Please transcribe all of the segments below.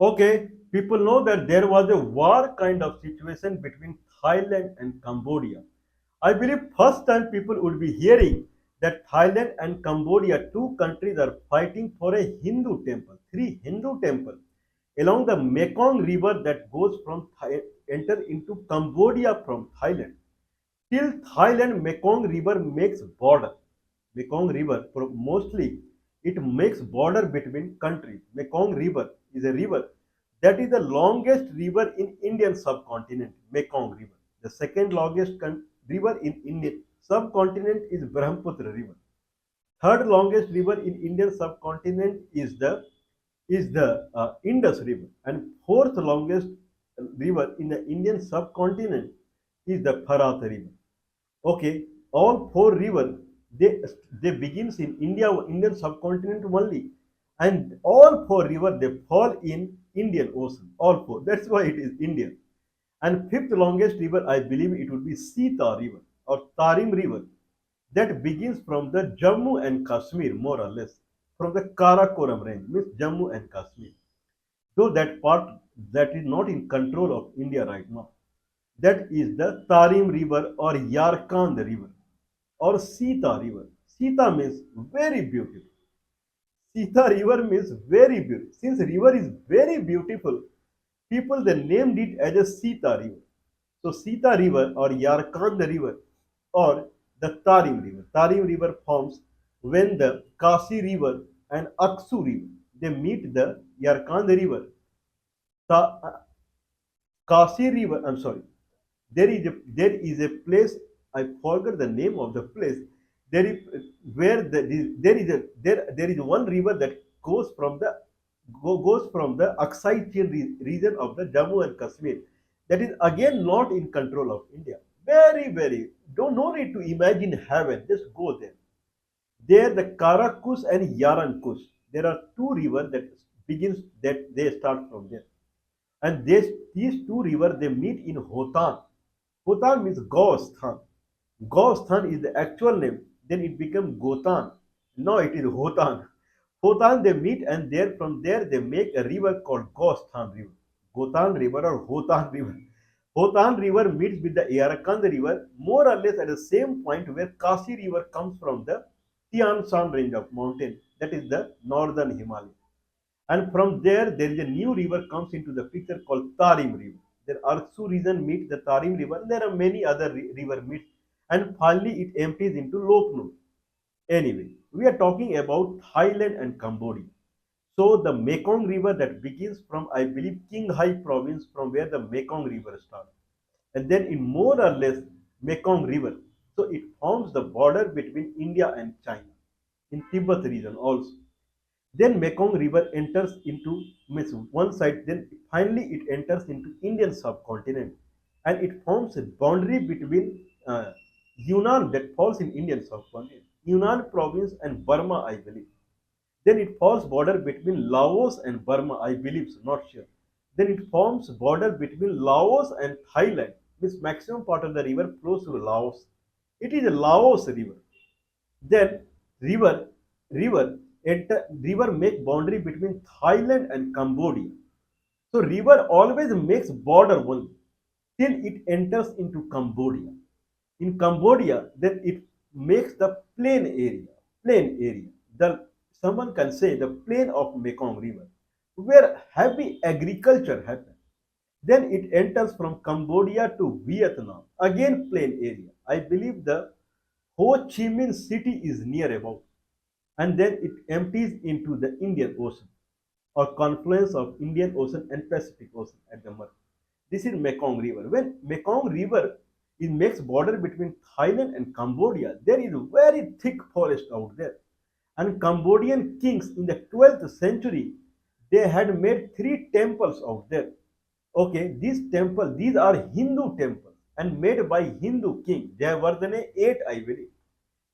Okay, people know that there was a war kind of situation between Thailand and Cambodia. I believe first time people would be hearing that Thailand and Cambodia, two countries are fighting for a Hindu temple, three Hindu temples along the Mekong River that goes from enter into Cambodia from Thailand. Till Thailand, Mekong River makes border. Mekong River, mostly it makes border between countries. Mekong River is a river that is the longest river in Indian subcontinent. Mekong River. The second longest river in Indian subcontinent is Brahmaputra River. Third longest river in Indian subcontinent is the Indus River, and fourth longest river in the Indian subcontinent is the Pharat River. Okay, all four rivers they begins in Indian subcontinent only, and all four rivers they fall in Indian Ocean. All four. That's why it is Indian. And fifth longest river, I believe it would be Sita River or Tarim River, that begins from the Jammu and Kashmir, more or less, from the Karakoram range, means Jammu and Kashmir. Though that part that is not in control of India right now, that is the Tarim River or Yarkand River or Sita River. Sita means very beautiful. Sita River means very beautiful. Since river is very beautiful, people they named it as a Sita River. So Sita River or Yarkand River or the Tarim River. Tarim River forms when the Kasi River and Aksu River they meet the Yarkand River. Ta- Kasi River, I'm sorry, there is a place, I forgot the name of the place. There is where there is one river that goes from the Aksai Chin region of the Jammu and Kashmir. That is again not in control of India. Very don't no need to imagine heaven. Just go there. There the Karakus and Yarankus. There are two rivers that they start from there, and these two rivers they meet in Hotan. Hotan means Gausthan. Gausthan is the actual name. Then it became Gotan. Now it is Hotan. Hotan they meet, and there from there they make a river called Gausthan River. Gotan River or Hotan River. Hotan River meets with the Yarakand River more or less at the same point where Kasi River comes from the Tian Shan range of mountain. That is the northern Himalaya. And from there, there is a new river comes into the picture called Tarim River. The Arsu region meets the Tarim River. And there are many other river meets, and finally it empties into Lokno. Anyway, we are talking about Thailand and Cambodia. So the Mekong River that begins from, I believe, Qinghai province, from where the Mekong River starts, and then in more or less Mekong River. So it forms the border between India and China in Tibet region also. Then Mekong River enters into means one side, then finally it enters into Indian subcontinent, and it forms a boundary between Yunnan that falls in Indian subcontinent, Yunnan province and Burma, I believe. Then it forms border between Laos and Burma, I believe, so not sure. Then it forms border between Laos and Thailand, means maximum part of the river flows through Laos. It is a Laos river. Then river river make boundary between Thailand and Cambodia. So river always makes border only till it enters into Cambodia. In Cambodia, then it makes the plain area. Plain area. The someone can say the plain of Mekong River, where heavy agriculture happens. Then it enters from Cambodia to Vietnam. Again plain area. I believe the Ho Chi Minh City is near about, and then it empties into the Indian Ocean or confluence of Indian Ocean and Pacific Ocean at the Murray. This is Mekong River. When Mekong River it makes border between Thailand and Cambodia, there is a very thick forest out there. And Cambodian kings in the 12th century, they had made three temples out there. Okay, these are Hindu temples and made by Hindu king. Jayavardhana 8, I believe.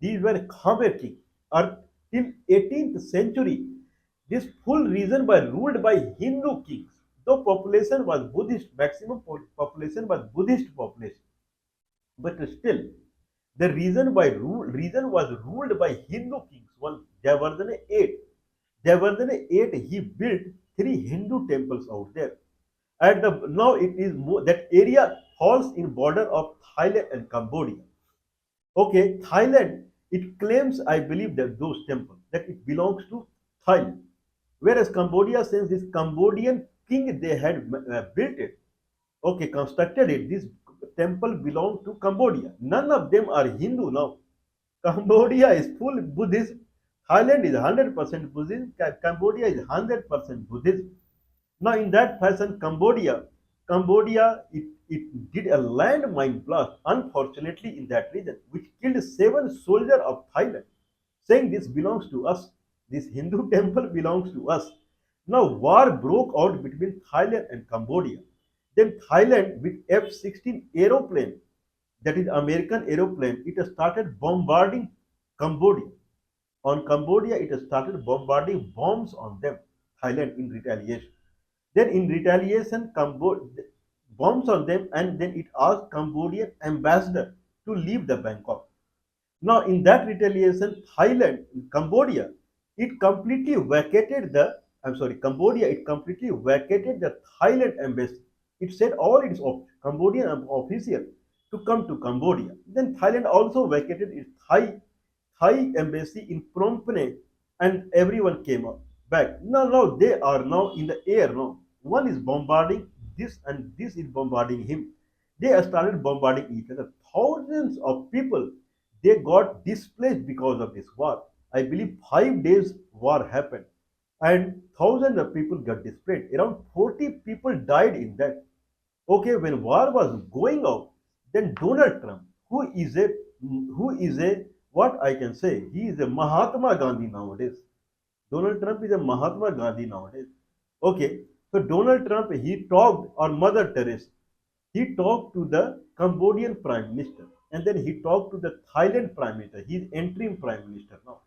These were Khmer kings. Or till 18th century, this full region was ruled by Hindu kings. Though population was Buddhist, maximum population was Buddhist population, but still the region was ruled by Hindu kings. One Jayavardhana 8. Jayavardhana 8 he built three Hindu temples out there. And now it is more, that area falls in border of Thailand and Cambodia. Okay, Thailand, it claims, I believe, that those temples, that it belongs to Thailand. Whereas Cambodia, since this Cambodian king, they had built it, okay, constructed it, this temple belonged to Cambodia. None of them are Hindu now. Cambodia is full Buddhism. Thailand is 100% Buddhism. Cambodia is 100% Buddhism. Now, in that fashion, Cambodia, it did a landmine blast, unfortunately, in that region, which killed 7 soldiers of Thailand, saying this belongs to us. This Hindu temple belongs to us. Now, war broke out between Thailand and Cambodia. Then Thailand, with F-16 aeroplane, that is American aeroplane, it started bombarding Cambodia. On Cambodia, it started bombarding bombs on them, Thailand in retaliation. Then in retaliation, bombs on them, and then it asked Cambodian ambassador to leave the Bangkok. Now in that retaliation, Cambodia, it completely vacated the, I'm sorry, Cambodia, it completely vacated the Thailand embassy. It said all its Cambodian officials to come to Cambodia. Then Thailand also vacated its Thai embassy in Phnom Penh, and everyone came up back. Now they are now in the air now. One is bombarding this and this is bombarding him. They have started bombarding each other. Thousands of people, they got displaced because of this war. I believe 5 days war happened and thousands of people got displaced. Around 40 people died in that. Okay, when war was going out, then Donald Trump, who is a what I can say, he is a Mahatma Gandhi nowadays. Donald Trump is a Mahatma Gandhi nowadays. Okay, so Donald Trump, he talked, or Mother Teresa, he talked to the Cambodian Prime Minister, and then he talked to the Thailand Prime Minister. He is interim Prime Minister now,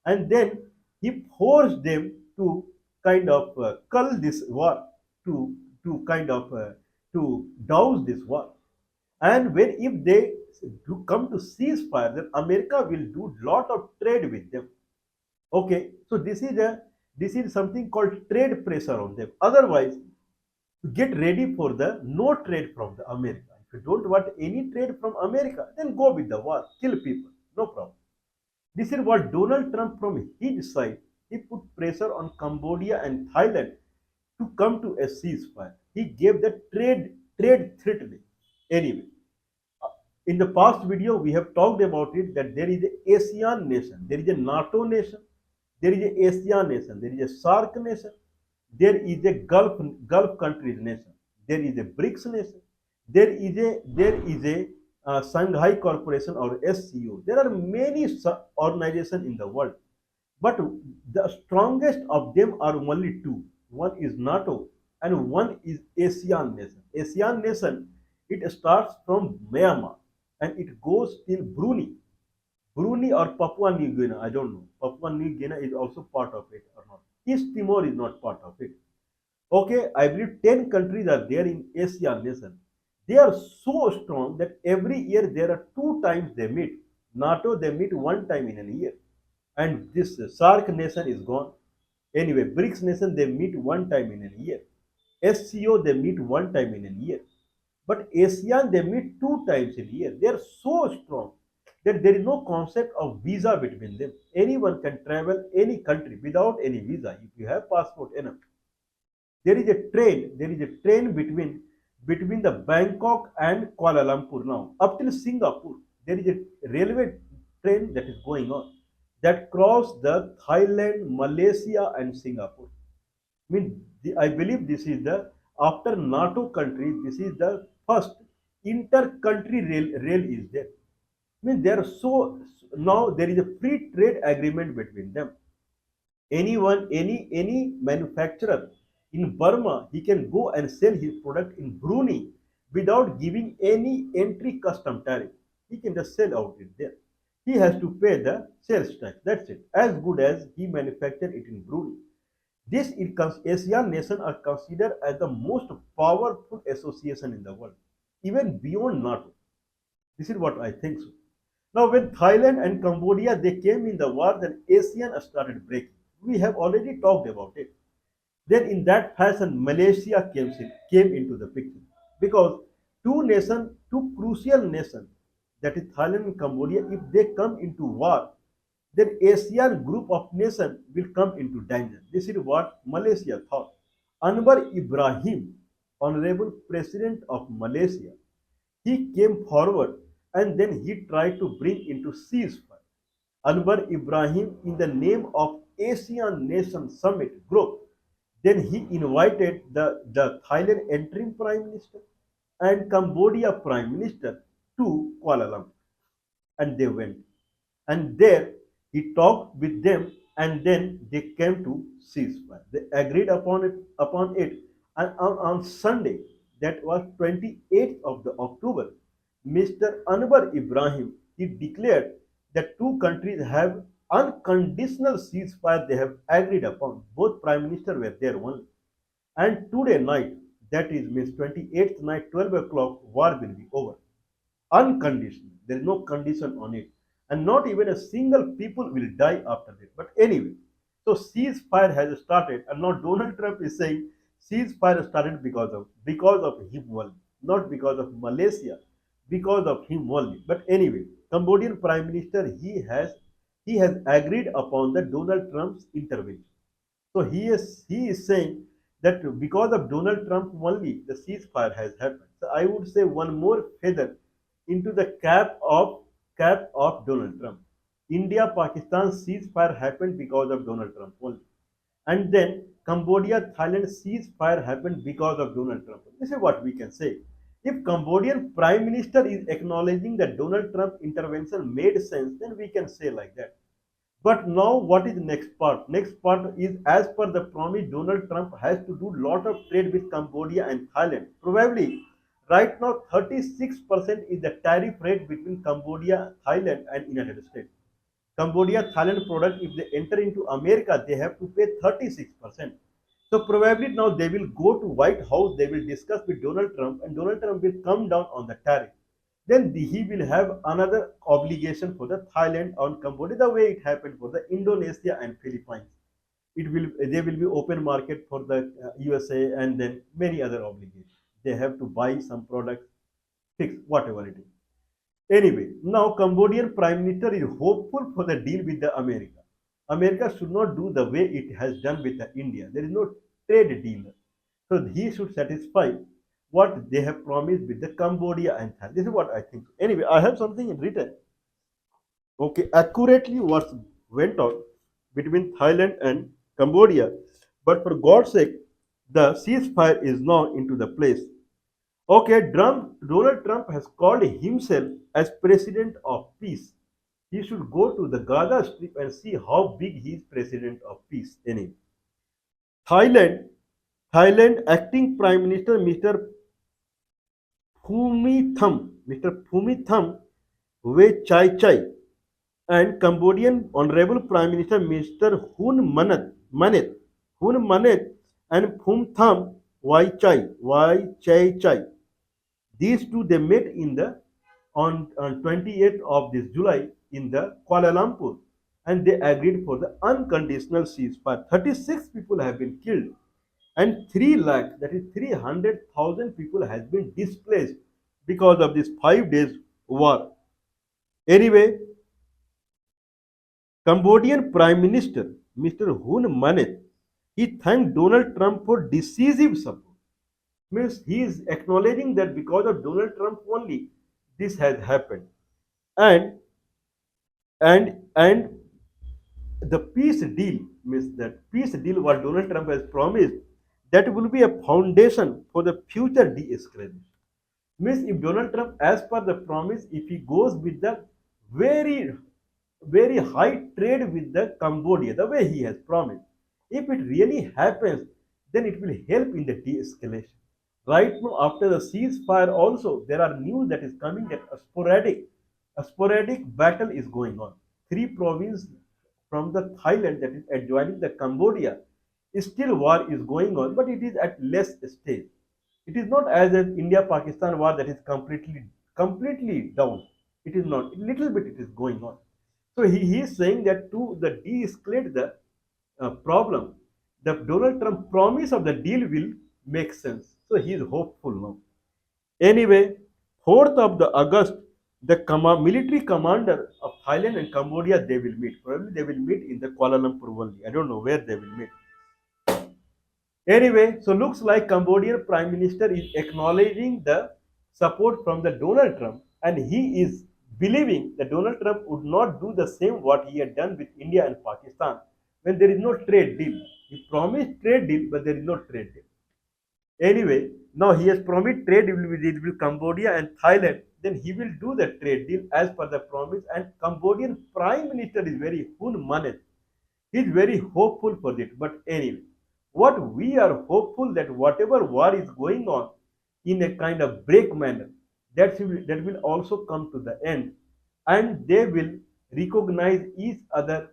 and then he forced them to kind of cull this war, to kind of to douse this war. And when if they do come to ceasefire, then America will do lot of trade with them. Okay, so this is something called trade pressure on them. Otherwise, get ready for the no trade from the America. If you don't want any trade from America, then go with the war, kill people, no problem. This is what Donald Trump from his side, he put pressure on Cambodia and Thailand to come to a ceasefire. He gave the trade threatening. Anyway, in the past video, we have talked about it that there is a ASEAN nation, there is a NATO nation, there is a ASEAN nation, there is a SARC nation, there is a Gulf countries nation, there is a BRICS nation, there is a Shanghai Corporation or SCO. There are many organizations in the world, but the strongest of them are only two. One is NATO and one is ASEAN nation. ASEAN nation, it starts from Myanmar and it goes till Brunei. Brunei or Papua New Guinea, I don't know. Papua New Guinea is also part of it or not. East Timor is not part of it. Okay, I believe 10 countries are there in ASEAN nation. They are so strong that every year there are 2 times they meet. NATO, they meet 1 time in a year. And this SARC nation is gone. Anyway, BRICS nation, they meet 1 time in a year. SCO, they meet 1 time in a year. But ASEAN, they meet 2 times in a year. They are so strong that there is no concept of visa between them. Anyone can travel any country without any visa if you have passport enough. There is a train between the Bangkok and Kuala Lumpur now up till Singapore. There is a railway train that is going on that cross the Thailand, Malaysia, and Singapore. I mean, I believe this is the, after NATO country, this is the first inter-country rail is there. I mean, they are so, now there is a free trade agreement between them. Anyone, any manufacturer in Burma, he can go and sell his product in Brunei without giving any entry custom tariff. He can just sell out it there. He has to pay the sales tax. That's it. As good as he manufactured it in Brunei. This ASEAN nations are considered as the most powerful association in the world, even beyond NATO. This is what I think so. Now, when Thailand and Cambodia, they came in the war, then ASEAN started breaking. We have already talked about it. Then, in that fashion, Malaysia came into the picture because two crucial nations, that is Thailand and Cambodia, if they come into war, then ASEAN group of nations will come into danger. This is what Malaysia thought. Anwar Ibrahim, Honorable President of Malaysia, he came forward and then he tried to bring into ceasefire. Anwar Ibrahim, in the name of ASEAN Nation Summit Group, then he invited the Thailand interim Prime Minister and Cambodia Prime Minister to Kuala Lumpur, and they went. And there he talked with them, and then they came to ceasefire. They agreed upon it, and on Sunday, that was 28th of the October, Mr. Anwar Ibrahim, he declared that two countries have unconditional ceasefire they have agreed upon. Both prime ministers were there only. And today night, that is means 28th night, 12 o'clock, war will be over. Unconditional. There is no condition on it. And not even a single people will die after that. But anyway, so ceasefire has started, and now Donald Trump is saying ceasefire started because of him only, not because of Malaysia, because of him only. But anyway, Cambodian Prime Minister he has agreed upon the Donald Trump's intervention. So he is saying that because of Donald Trump only the ceasefire has happened. So I would say one more feather into the cap of Donald Trump. India Pakistan ceasefire happened because of Donald Trump only. And then Cambodia Thailand ceasefire happened because of Donald Trump. This is what we can say. If Cambodian Prime Minister is acknowledging that Donald Trump intervention made sense, then we can say like that. But now, what is the next part? Next part is, as per the promise, Donald Trump has to do lot of trade with Cambodia and Thailand. Probably, right now, 36% is the tariff rate between Cambodia, Thailand, and United States. Cambodia, Thailand product, if they enter into America, they have to pay 36%. So probably now they will go to White House, they will discuss with Donald Trump, and Donald Trump will come down on the tariff. Then he will have another obligation for the Thailand on Cambodia, the way it happened for the Indonesia and Philippines. It will There will be open market for the USA, and then many other obligations. They have to buy some products, fix whatever it is. Anyway, now Cambodian Prime Minister is hopeful for the deal with the America. America should not do the way it has done with the India. There is no trade deal. So he should satisfy what they have promised with the Cambodia and Thailand. This is what I think. Anyway, I have something in written. Okay, accurately what went on between Thailand and Cambodia. But for God's sake, the ceasefire is now into the place. Okay, Donald Trump has called himself as president of peace. He should go to the Gaza Strip and see how big he is president of peace. Anyway, Thailand, Thailand acting Prime Minister Mr. Phumitham Chai and Cambodian Honorable Prime Minister Mr. Hun Manet and Phumtham Chai. These two they met in the on 28th of this July in the Kuala Lumpur, and they agreed for the unconditional ceasefire. 36 people have been killed, and 3 lakh, that is 300,000 people has been displaced because of this 5 days war. Anyway, Cambodian Prime Minister Mr. Hun Manet, he thanked Donald Trump for decisive support. Means he is acknowledging that because of Donald Trump only this has happened. And and the peace deal, means that peace deal what Donald Trump has promised, that will be a foundation for the future de-escalation. Means if Donald Trump, as per the promise, if he goes with the very very high trade with the Cambodia, the way he has promised, if it really happens, then it will help in the de-escalation. Right now, after the ceasefire, also there are news that is coming that a sporadic battle is going on. Three provinces from the Thailand that is adjoining the Cambodia, still war is going on, but it is at less stage. It is not as an India-Pakistan war that is completely down. It is not. A little bit it is going on. So he is saying that to the de-escalate the problem, The Donald Trump promise of the deal will make sense. So he is hopeful now. Anyway, 4th of the August, the military commander of Thailand and Cambodia, they will meet. Probably they will meet in the Kuala Lumpur only. I don't know where they will meet. Anyway, so looks like Cambodian Prime Minister is acknowledging the support from the Donald Trump, and he is believing that Donald Trump would not do the same what he had done with India and Pakistan when there is no trade deal. He promised trade deal, but there is no trade deal. Anyway, now he has promised trade deal with Cambodia and Thailand. Then he will do the trade deal as per the promise. And Cambodian Prime Minister is very hun he is very hopeful for it. But anyway, what we are hopeful that whatever war is going on in a kind of break manner, that will also come to the end, and they will recognize each other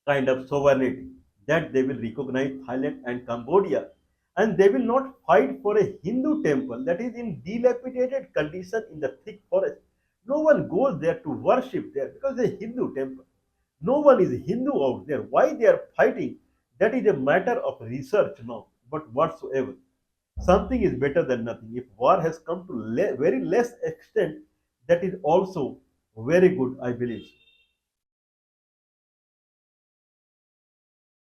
kind of sovereignty, that they will recognize Thailand and Cambodia, and they will not fight for a Hindu temple that is in dilapidated condition in the thick forest. No one goes there to worship there because it's a Hindu temple. No one is Hindu out there. Why they are fighting? That is a matter of research now. But whatsoever, something is better than nothing. If war has come to very less extent, that is also very good, I believe.